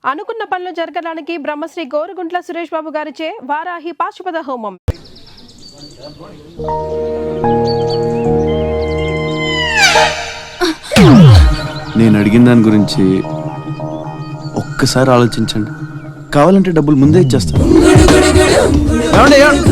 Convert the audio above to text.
అనుకున్న పనులు జరగడానికి బ్రహ్మశ్రీ గోరుగుంట్ల సురేష్ బాబు గారిచే వారాహి పాశుపత హోమం. నేను అడిగిన దాని గురించి ఒక్కసారి ఆలోచించండి. కావాలంటే డబ్బులు ముందే ఇచ్చేస్తాను. ఏమండి?